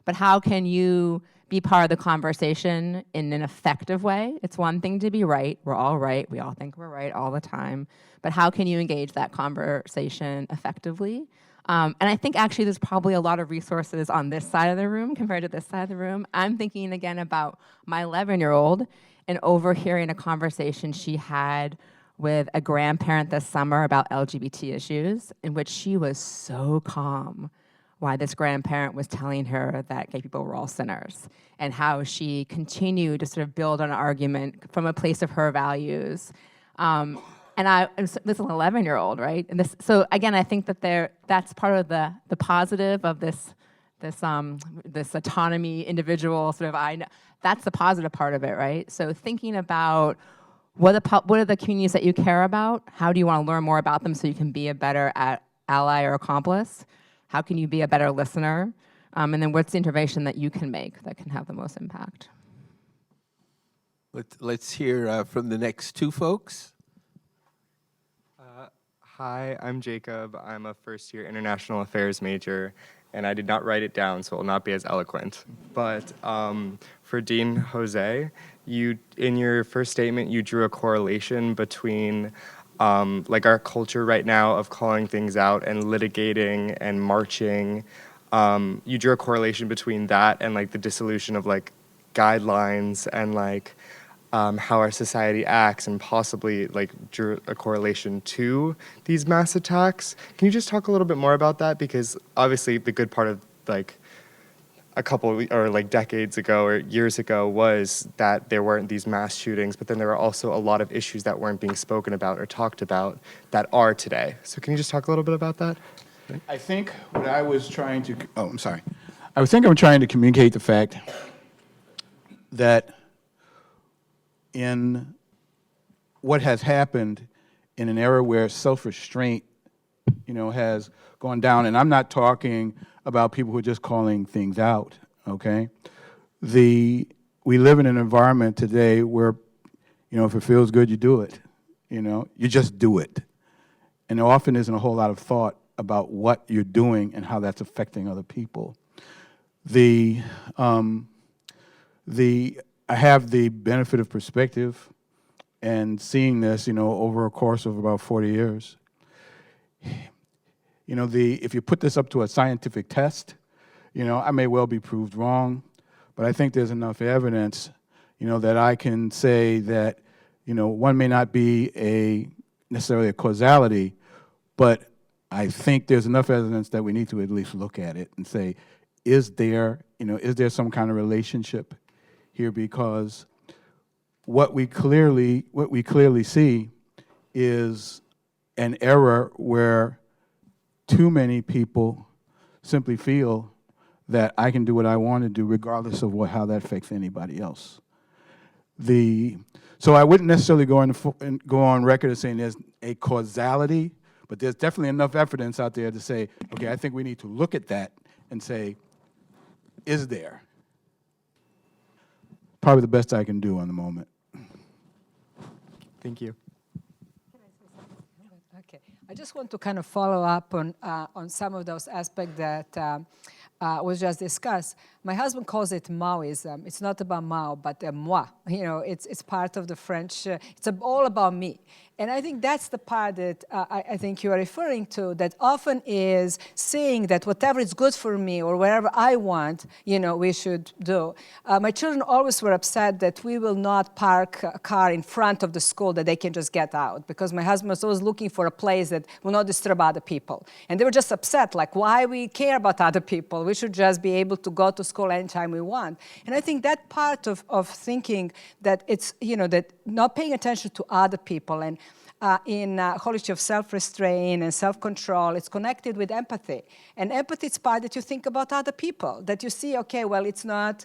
But how can you be part of the conversation in an effective way? It's one thing to be right. We're all right. We all think we're right all the time. But how can you engage that conversation effectively? And I think actually there's probably a lot of resources on this side of the room compared to this side of the room. I'm thinking again about my 11-year-old and overhearing a conversation she had with a grandparent this summer about LGBT issues, in which she was so calm why this grandparent was telling her that gay people were all sinners, and how she continued to sort of build an argument from a place of her values. And this is an 11-year-old, right? And so again, I think that that's part of the positive of this autonomy, individual sort of, that's the positive part of it, right? So thinking about what are the communities that you care about? How do you want to learn more about them so you can be a better ally or accomplice? How can you be a better listener? And then what's the intervention that you can make that can have the most impact? Let's hear from the next two folks. Hi, I'm Jacob. I'm a first-year international affairs major, and I did not write it down, so it will not be as eloquent. But for Dean Jose, in your first statement, you drew a correlation between like our culture right now of calling things out and litigating and marching. You drew a correlation between that and like the dissolution of like guidelines and like how our society acts, and possibly like drew a correlation to these mass attacks. Can you just talk a little bit more about that? Because obviously the good part of like a couple or like decades ago or years ago was that there weren't these mass shootings, but then there were also a lot of issues that weren't being spoken about or talked about that are today. So can you just talk a little bit about that? I think what I was trying to, I'm trying to communicate the fact that in what has happened in an era where self-restraint, has gone down, and I'm not talking about people who are just calling things out, okay? We live in an environment today where, if it feels good, you do it, you just do it. And there often isn't a whole lot of thought about what you're doing and how that's affecting other people. I have the benefit of perspective and seeing this, over a course of about 40 years. If you put this up to a scientific test, I may well be proved wrong, but I think there's enough evidence, that I can say that, one may not be necessarily a causality, but I think there's enough evidence that we need to at least look at it and say, is there some kind of relationship here? Because what we clearly see is an era where too many people simply feel that I can do what I want to do regardless of how that affects anybody else. So I wouldn't necessarily go on record as saying there's a causality, but there's definitely enough evidence out there to say, okay, I think we need to look at that and say, is there? Probably the best I can do on the moment. Thank you. Okay, I just want to kind of follow up on some of those aspects that was just discussed. My husband calls it Maoism. It's not about Mao, but moi. It's part of the French. It's all about me. And I think that's the part that I think you are referring to, that often is saying that whatever is good for me or whatever I want, we should do. My children always were upset that we will not park a car in front of the school that they can just get out, because my husband was always looking for a place that will not disturb other people. And they were just upset, like, why we care about other people? We should just be able to go to school anytime we want. And I think that part of thinking that it's, that not paying attention to other people, and in holistic of self-restraint and self-control, it's connected with empathy. And empathy is part that you think about other people, that you see, okay, well, it's not,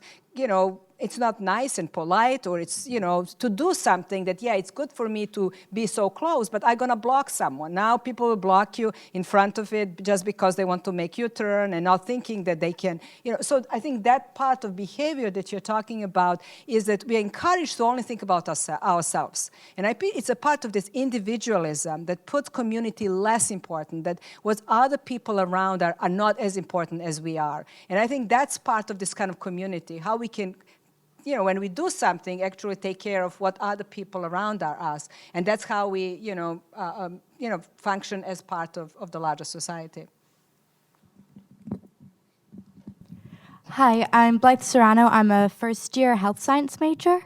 it's not nice and polite, or it's, to do something that, it's good for me to be so close, but I'm going to block someone. Now people will block you in front of it just because they want to make you turn and not thinking that they can, So I think that part of behavior that you're talking about is that we're encouraged to only think about ourselves. And it's a part of this individualism that puts community less important, that what other people around are not as important as we are. And I think that's part of this kind of community, how we can, when we do something, actually take care of what other people around are us. And that's how we, function as part of the larger society. Hi, I'm Blythe Serrano. I'm a first-year health science major.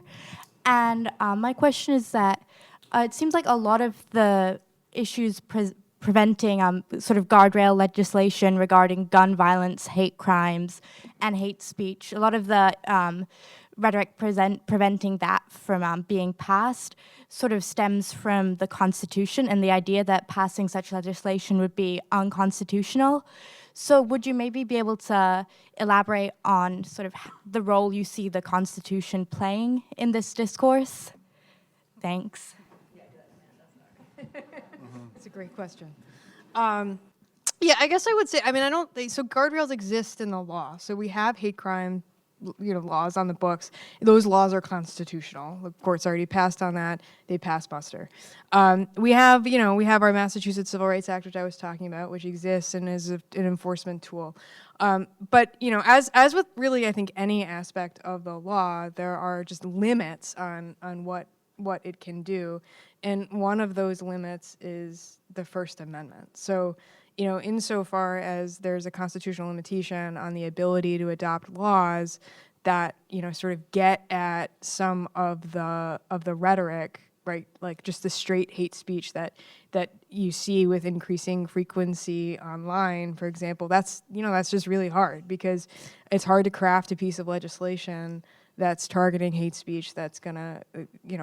And my question is that it seems like a lot of the issues preventing sort of guardrail legislation regarding gun violence, hate crimes, and hate speech, a lot of the rhetoric preventing that from being passed sort of stems from the Constitution and the idea that passing such legislation would be unconstitutional. So would you maybe be able to elaborate on sort of the role you see the Constitution playing in this discourse? Thanks. It's a great question. Yeah, I guess I would say, I mean, I don't think, so guardrails exist in the law. So we have hate crime, laws on the books. Those laws are constitutional. The court's already passed on that. They passed muster. We have our Massachusetts Civil Rights Act, which I was talking about, which exists and is an enforcement tool. But, as with really, I think, any aspect of the law, there are just limits on what it can do. And one of those limits is the First Amendment. So, insofar as there's a constitutional limitation on the ability to adopt laws that, sort of get at some of the rhetoric, right? Like just the straight hate speech that you see with increasing frequency online, for example, that's just really hard because it's hard to craft a piece of legislation that's targeting hate speech that's gonna,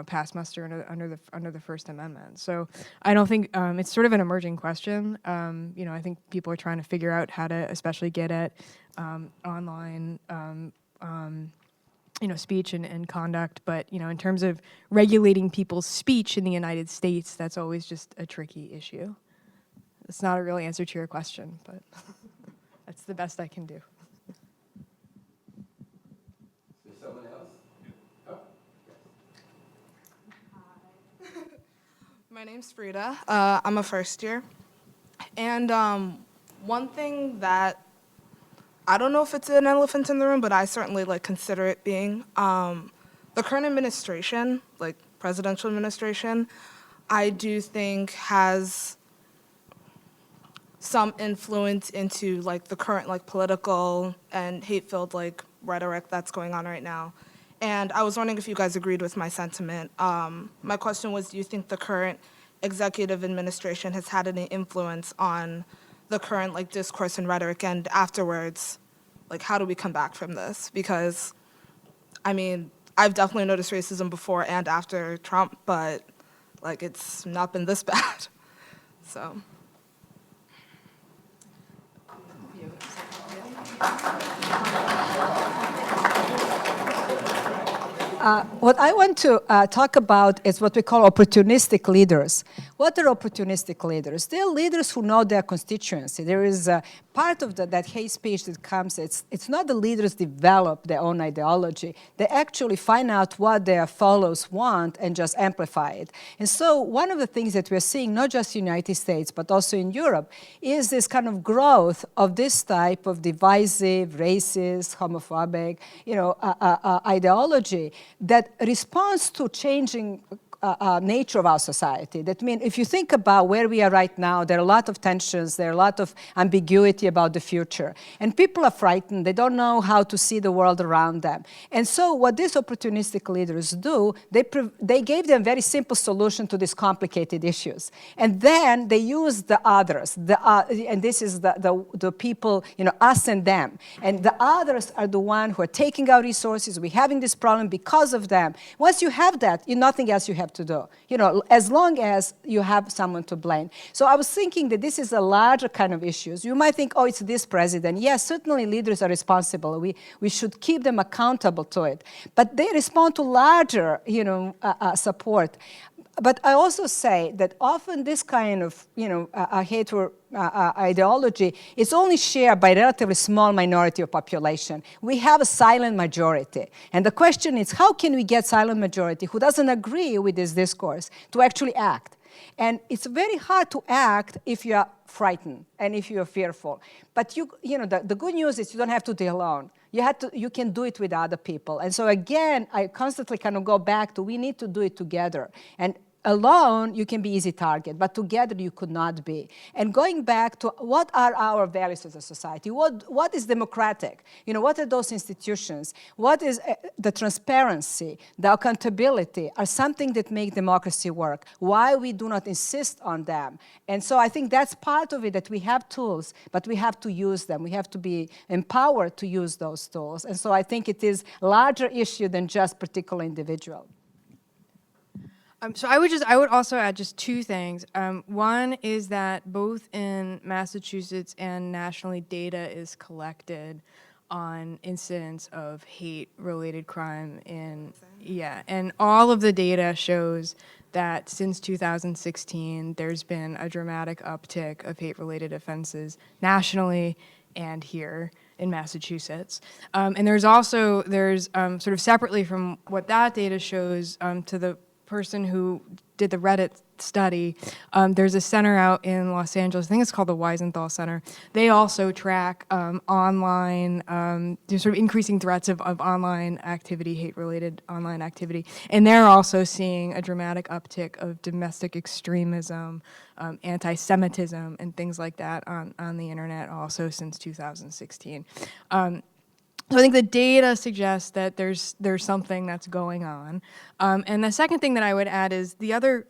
pass muster under the First Amendment. So I don't think it's sort of an emerging question. I think people are trying to figure out how to, especially get at online, speech and conduct. But in terms of regulating people's speech in the United States, that's always just a tricky issue. It's not a real answer to your question, but that's the best I can do. My name's Frida. I'm a first year. And one thing that, I don't know if it's an elephant in the room, but I certainly consider it being, the current administration, presidential administration, I do think has some influence into the current political and hate-filled rhetoric that's going on right now. And I was wondering if you guys agreed with my sentiment. My question was, do you think the current executive administration has had any influence on the current discourse and rhetoric, and afterwards, how do we come back from this? Because, I mean, I've definitely noticed racism before and after Trump, but it's not been this bad. So. What I want to talk about is what we call opportunistic leaders. What are opportunistic leaders? They're leaders who know their constituency. There is a part of that hate speech that comes, it's not the leaders develop their own ideology. They actually find out what their followers want and just amplify it. And so one of the things that we're seeing, not just in the United States, but also in Europe, is this kind of growth of this type of divisive, racist, homophobic, ideology that responds to changing nature of our society. That means if you think about where we are right now, there are a lot of tensions, there are a lot of ambiguity about the future. And people are frightened, they don't know how to see the world around them. And so what these opportunistic leaders do, they gave them very simple solution to these complicated issues. And then they use the others, and this is the people, us and them. And the others are the ones who are taking our resources, we're having this problem because of them. Once you have that, nothing else you have to do, as long as you have someone to blame. So I was thinking that this is a larger kind of issues. You might think, oh, it's this president. Yes, certainly leaders are responsible. We should keep them accountable to it. But they respond to larger, support. But I also say that often this kind of, hate or ideology is only shared by a relatively small minority of population. We have a silent majority. And the question is, how can we get silent majority who doesn't agree with this discourse to actually act? And it's very hard to act if you are frightened and if you are fearful. But the good news is you don't have to do it alone. You can do it with other people. And so again, I constantly kind of go back to we need to do it together. And alone, you can be easy target, but together you could not be. And going back to what are our values as a society? What is democratic? What are those institutions? What is the transparency, the accountability are something that make democracy work. Why we do not insist on them? And so I think that's part of it, that we have tools, but we have to use them. We have to be empowered to use those tools. And so I think it is a larger issue than just particular individual. So I would also add just two things. One is that both in Massachusetts and nationally, data is collected on incidents of hate-related crime and all of the data shows that since 2016, there's been a dramatic uptick of hate-related offenses nationally and here in Massachusetts. And there's sort of separately from what that data shows to the person who did the Reddit study, there's a center out in Los Angeles, I think it's called the Wiesenthal Center. They also track online, sort of increasing threats of online activity, hate-related online activity. And they're also seeing a dramatic uptick of domestic extremism, anti-Semitism, and things like that on the internet also since 2016. So I think the data suggests that there's something that's going on. And the second thing that I would add is the other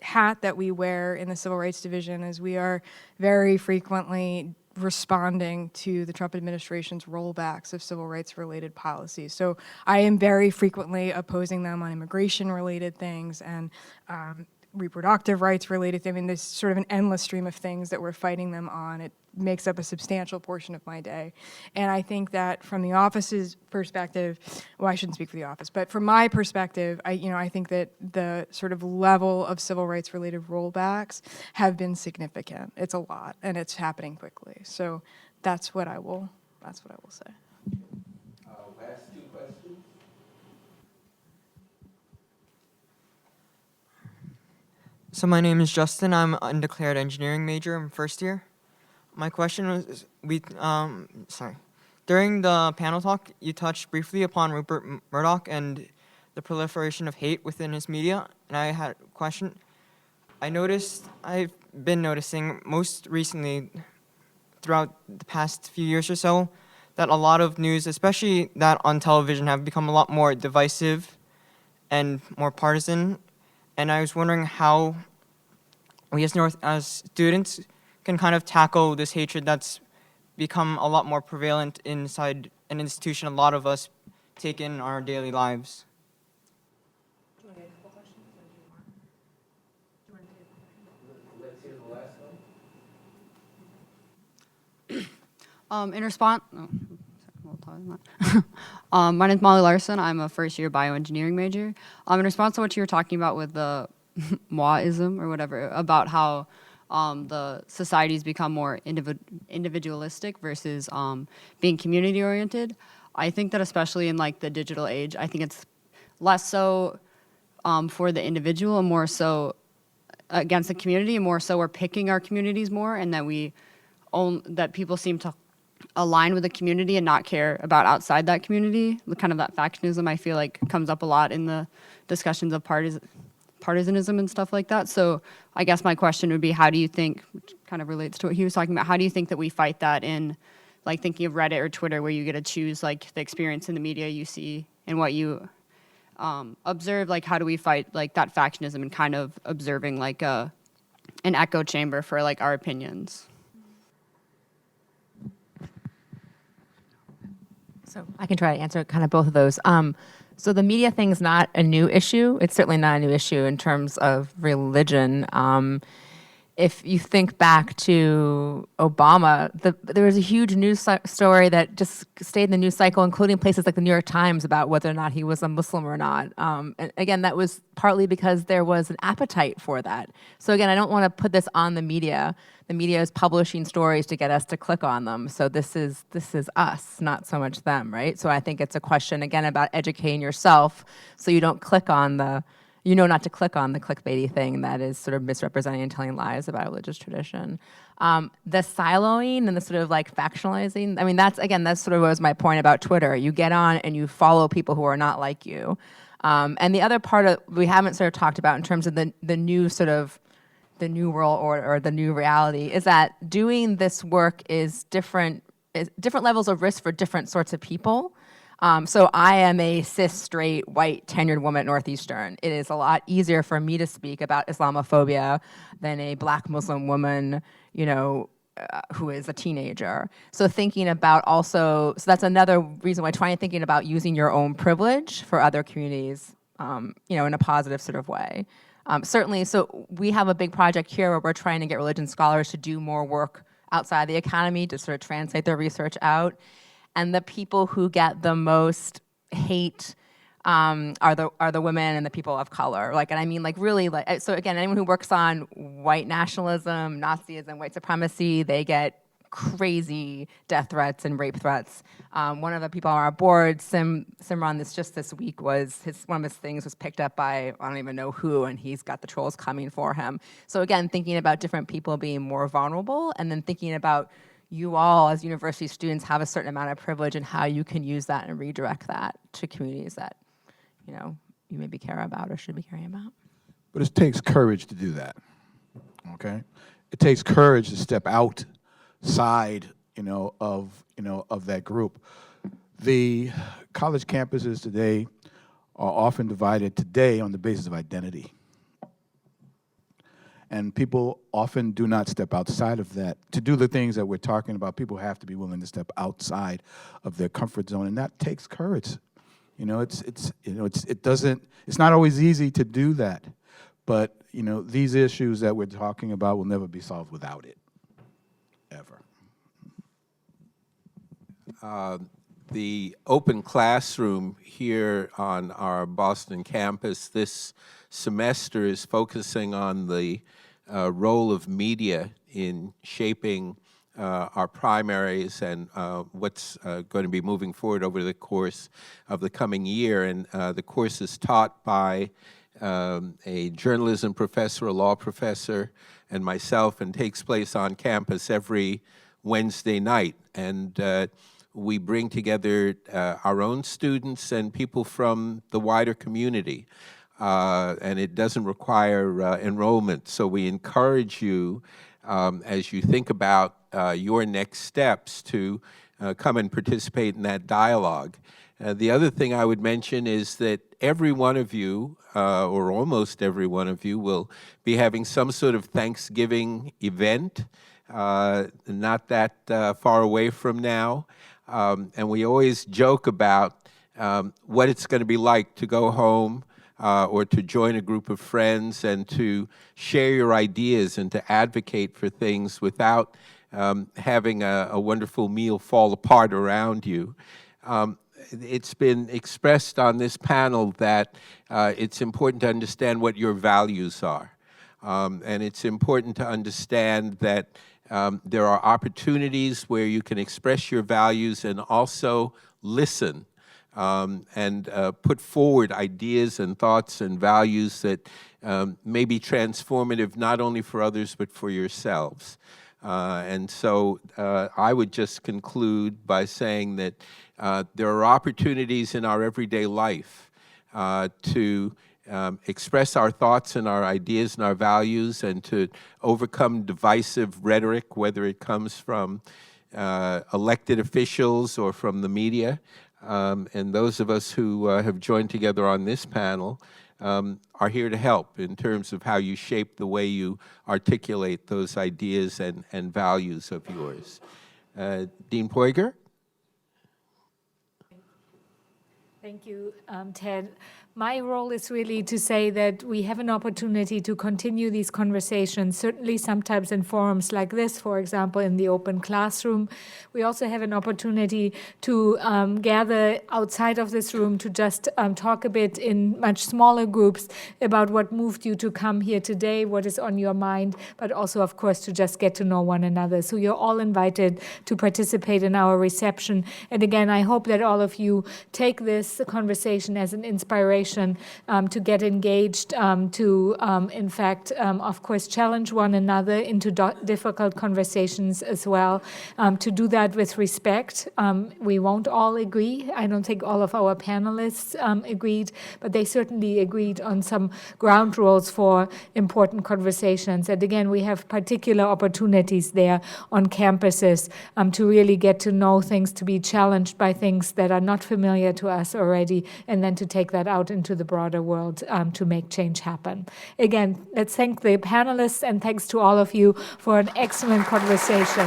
hat that we wear in the Civil Rights Division is we are very frequently responding to the Trump administration's rollbacks of civil rights related policies. So I am very frequently opposing them on immigration related things and reproductive rights related things. I mean, there's sort of an endless stream of things that we're fighting them on. It makes up a substantial portion of my day. And I think that from the office's perspective, well, I shouldn't speak for the office, but from my perspective, I think that the sort of level of civil rights related rollbacks have been significant. It's a lot, and it's happening quickly. So that's what I will say. Last two questions. So my name is Justin. I'm an undeclared engineering major. I'm first year. My question was, during the panel talk, you touched briefly upon Rupert Murdoch and the proliferation of hate within his media, and I had a question. I've been noticing most recently, throughout the past few years or so, that a lot of news, especially that on television, have become a lot more divisive and more partisan. And I was wondering how we as students can kind of tackle this hatred that's become a lot more prevalent inside an institution a lot of us take in our daily lives. Let's hear the last one. In response, my name is Molly Larson. I'm a first-year bioengineering major. In response to what you were talking about with the Maoism or whatever, about how the society's become more individualistic versus being community-oriented, I think that especially in like the digital age, I think it's less so for the individual and more so against the community, and more so we're picking our communities more, and that people seem to align with the community and not care about outside that community. Kind of that factionism, I feel like, comes up a lot in the discussions of partisanism and stuff like that. So I guess my question would be, how do you think, which kind of relates to what he was talking about, how do you think that we fight that in, like, thinking of Reddit or Twitter, where you get to choose, like, the experience in the media you see and what you observe? Like, how do we fight, like, that factionism and kind of observing, like, an echo chamber for, like, our opinions? So I can try to answer kind of both of those. So the media thing's not a new issue. It's certainly not a new issue in terms of religion. If you think back to Obama, there was a huge news story that just stayed in the news cycle, including places like the New York Times, about whether or not he was a Muslim or not. And again, that was partly because there was an appetite for that. So again, I don't want to put this on the media. The media is publishing stories to get us to click on them. So this is us, not so much them, right? So I think it's a question, again, about educating yourself so you don't click on not to click on the clickbaity thing that is sort of misrepresenting and telling lies about religious tradition. The siloing and the sort of like factionalizing, I mean, that's sort of was my point about Twitter. You get on and you follow people who are not like you. And the other part we haven't sort of talked about in terms of the new sort of the new world order or the new reality is that doing this work is different levels of risk for different sorts of people. So I am a cis, straight, white, tenured woman at Northeastern. It is a lot easier for me to speak about Islamophobia than a Black Muslim woman, who is a teenager. So thinking about so that's another reason why thinking about using your own privilege for other communities in a positive sort of way. Certainly, so we have a big project here where we're trying to get religion scholars to do more work outside the academy to sort of translate their research out. And the people who get the most hate are the women and the people of color. And I mean, really, so again, anyone who works on white nationalism, Nazism, white supremacy, they get crazy death threats and rape threats. One of the people on our board, Simran, this week was one of his things was picked up by I don't even know who, and he's got the trolls coming for him. So again, thinking about different people being more vulnerable, and then thinking about you all as university students have a certain amount of privilege and how you can use that and redirect that to communities that you maybe care about or should be caring about. But it takes courage to do that. Okay, it takes courage to step outside, of that group. The college campuses today are often divided today on the basis of identity. And people often do not step outside of that. To do the things that we're talking about, people have to be willing to step outside of their comfort zone, and that takes courage. It's not always easy to do that, but these issues that we're talking about will never be solved without it, ever. The open classroom here on our Boston campus this semester is focusing on the role of media in shaping our primaries and what's going to be moving forward over the course of the coming year. And the course is taught by a journalism professor, a law professor, and myself, and takes place on campus every Wednesday night. And we bring together our own students and people from the wider community. And it doesn't require enrollment. So we encourage you, as you think about your next steps, to come and participate in that dialogue. The other thing I would mention is that every one of you, or almost every one of you, will be having some sort of Thanksgiving event, not that far away from now. And we always joke about what it's going to be like to go home or to join a group of friends and to share your ideas and to advocate for things without having a wonderful meal fall apart around you. It's been expressed on this panel that it's important to understand what your values are. And it's important to understand that there are opportunities where you can express your values and also listen and put forward ideas and thoughts and values that may be transformative not only for others but for yourselves. And so I would just conclude by saying that there are opportunities in our everyday life to express our thoughts and our ideas and our values and to overcome divisive rhetoric, whether it comes from elected officials or from the media. And those of us who have joined together on this panel are here to help in terms of how you shape the way you articulate those ideas and values of yours. Dean Poiger? Thank you, Ted. My role is really to say that we have an opportunity to continue these conversations, certainly sometimes in forums like this, for example, in the open classroom. We also have an opportunity to gather outside of this room to just talk a bit in much smaller groups about what moved you to come here today, what is on your mind, but also, of course, to just get to know one another. So you're all invited to participate in our reception. And again, I hope that all of you take this conversation as an inspiration to get engaged, to, in fact, of course, challenge one another into difficult conversations as well, to do that with respect. We won't all agree. I don't think all of our panelists agreed, but they certainly agreed on some ground rules for important conversations. And again, we have particular opportunities there on campuses to really get to know things, to be challenged by things that are not familiar to us already, and then to take that out into the broader world to make change happen. Again, let's thank the panelists and thanks to all of you for an excellent conversation.